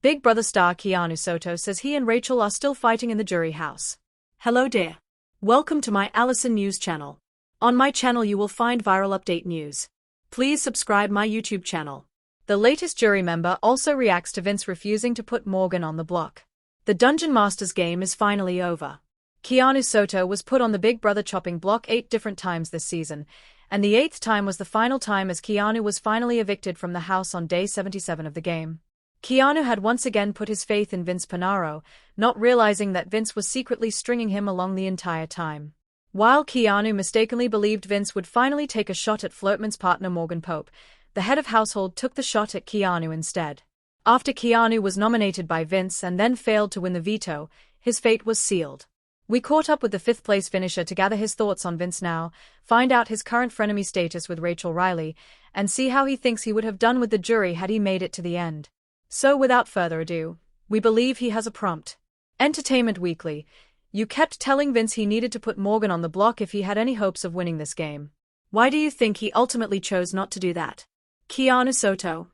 Big Brother star Keanu Soto says he and Rachel are still fighting in the jury house. Hello dear. Welcome to my Allison News channel. On my channel you will find viral update news. Please subscribe my YouTube channel. The latest jury member also reacts to Vince refusing to put Morgan on the block. The Dungeon Masters game is finally over. Keanu Soto was put on the Big Brother chopping block 8 different times this season, and the 8th time was the final time as Keanu was finally evicted from the house on day 77 of the game. Keanu had once again put his faith in Vince Panaro, not realizing that Vince was secretly stringing him along the entire time. While Keanu mistakenly believed Vince would finally take a shot at Floatman's partner Morgan Pope, the head of household took the shot at Keanu instead. After Keanu was nominated by Vince and then failed to win the veto, his fate was sealed. We caught up with the 5th place finisher to gather his thoughts on Vince now, find out his current frenemy status with Rachel Riley, and see how he thinks he would have done with the jury had he made it to the end. So without further ado, we believe he has a prompt. Entertainment Weekly, you kept telling Vince he needed to put Morgan on the block if he had any hopes of winning this game. Why do you think he ultimately chose not to do that? Keanu Soto,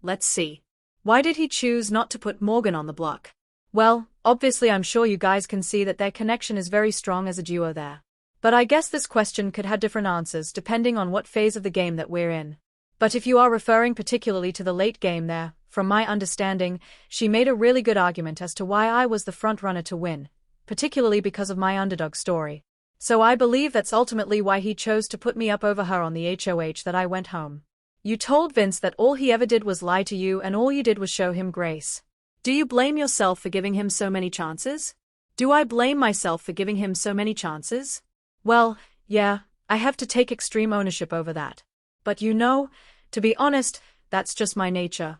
let's see. Why did he choose not to put Morgan on the block? Well, obviously I'm sure you guys can see that their connection is very strong as a duo there. But I guess this question could have different answers depending on what phase of the game that we're in. But if you are referring particularly to the late game there, from my understanding, she made a really good argument as to why I was the front runner to win, particularly because of my underdog story. So I believe that's ultimately why he chose to put me up over her on the HOH that I went home. You told Vince that all he ever did was lie to you and all you did was show him grace. Do you blame yourself for giving him so many chances? Do I blame myself for giving him so many chances? Well, yeah, I have to take extreme ownership over that. But to be honest, that's just my nature,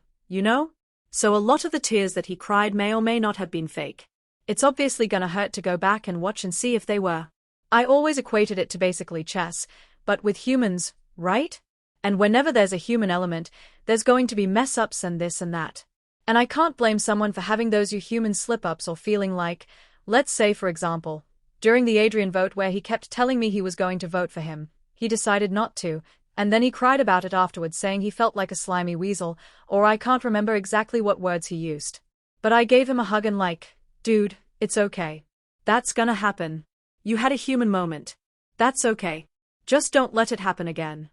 So a lot of the tears that he cried may or may not have been fake. It's obviously gonna hurt to go back and watch and see if they were. I always equated it to basically chess, but with humans, right? And whenever there's a human element, there's going to be mess-ups and this and that. And I can't blame someone for having those human slip-ups or feeling like, let's say for example, during the Adrian vote where he kept telling me he was going to vote for him, he decided not to, and then he cried about it afterwards saying he felt like a slimy weasel, or I can't remember exactly what words he used. But I gave him a hug and dude, it's okay. That's gonna happen. You had a human moment. That's okay. Just don't let it happen again.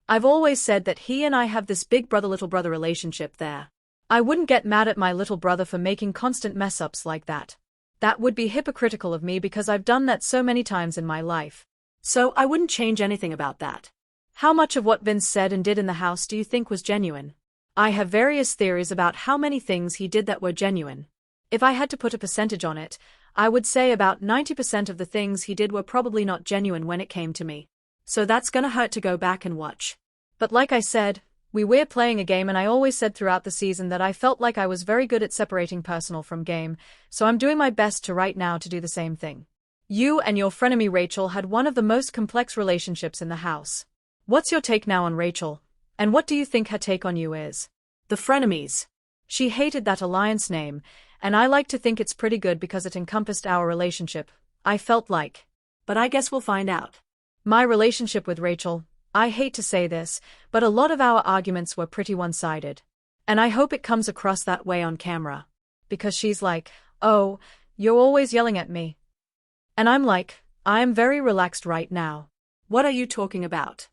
I've always said that he and I have this big brother-little brother relationship there. I wouldn't get mad at my little brother for making constant mess-ups like that. That would be hypocritical of me because I've done that so many times in my life. So I wouldn't change anything about that. How much of what Vince said and did in the house do you think was genuine? I have various theories about how many things he did that were genuine. If I had to put a percentage on it, I would say about 90% of the things he did were probably not genuine when it came to me. So that's gonna hurt to go back and watch. But like I said, we were playing a game and I always said throughout the season that I felt like I was very good at separating personal from game, so I'm doing my best to right now to do the same thing. You and your frenemy Rachel had one of the most complex relationships in the house. What's your take now on Rachel? And what do you think her take on you is? The frenemies. She hated that alliance name, and I like to think it's pretty good because it encompassed our relationship, I felt like. But I guess we'll find out. My relationship with Rachel, I hate to say this, but a lot of our arguments were pretty one-sided. And I hope it comes across that way on camera. Because she's like, oh, you're always yelling at me. And I'm like, I am very relaxed right now. What are you talking about?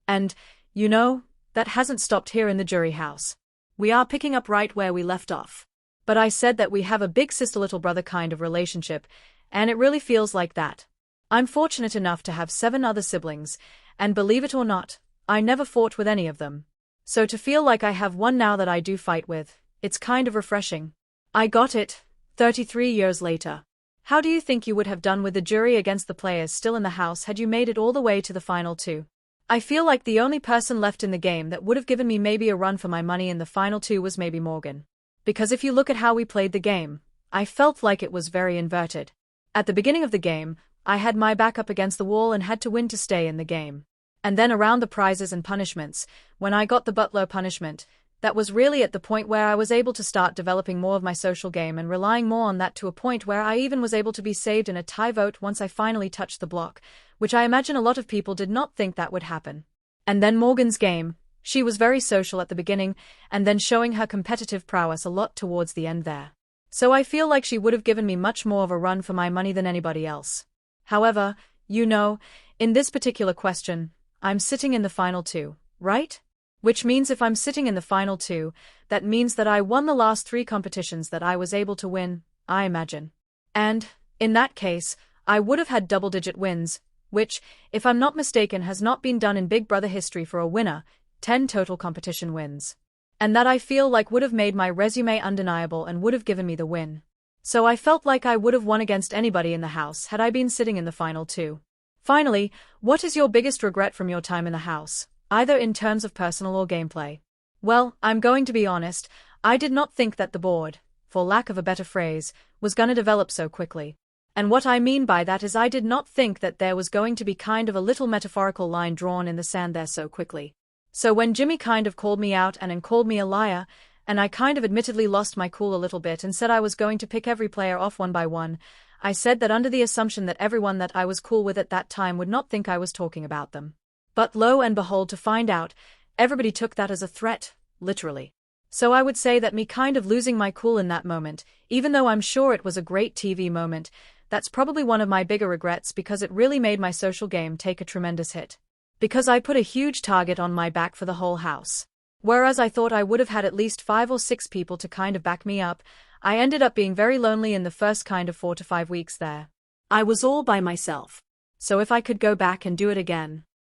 And, that hasn't stopped here in the jury house. We are picking up right where we left off. But I said that we have a big sister-little brother kind of relationship, and it really feels like that. I'm fortunate enough to have 7 other siblings, and believe it or not, I never fought with any of them. So to feel like I have one now that I do fight with, it's kind of refreshing. I got it, 33 years later. How do you think you would have done with the jury against the players still in the house had you made it all the way to the final 2? I feel like the only person left in the game that would have given me maybe a run for my money in the final 2 was maybe Morgan. Because if you look at how we played the game, I felt like it was very inverted. At the beginning of the game, I had my back up against the wall and had to win to stay in the game. And then around the prizes and punishments, when I got the butler punishment, that was really at the point where I was able to start developing more of my social game and relying more on that to a point where I even was able to be saved in a tie vote once I finally touched the block, which I imagine a lot of people did not think that would happen. And then Morgan's game, She was very social at the beginning, and then showing her competitive prowess a lot towards the end there. So I feel like she would have given me much more of a run for my money than anybody else. However, in this particular question, I'm sitting in the final two, right? Which means if I'm sitting in the final two, that means that I won the last 3 competitions that I was able to win, I imagine. And, in that case, I would have had double-digit wins, which, if I'm not mistaken, has not been done in Big Brother history for a winner, 10 total competition wins. And that I feel like would have made my resume undeniable and would have given me the win. So I felt like I would have won against anybody in the house had I been sitting in the final two. Finally, what is your biggest regret from your time in the house, either in terms of personal or gameplay? Well, I'm going to be honest, I did not think that the board, for lack of a better phrase, was gonna develop so quickly. And what I mean by that is I did not think that there was going to be kind of a little metaphorical line drawn in the sand there so quickly. So when Jimmy kind of called me out and then called me a liar, and I kind of admittedly lost my cool a little bit and said I was going to pick every player off one by one, I said that under the assumption that everyone that I was cool with at that time would not think I was talking about them. But lo and behold, to find out, everybody took that as a threat, literally. So I would say that me kind of losing my cool in that moment, even though I'm sure it was a great TV moment, that's probably one of my bigger regrets because it really made my social game take a tremendous hit. Because I put a huge target on my back for the whole house. Whereas I thought I would have had at least 5 or 6 people to kind of back me up, I ended up being very lonely in the first kind of 4 to 5 weeks there. I was all by myself. So if I could go back and do it again,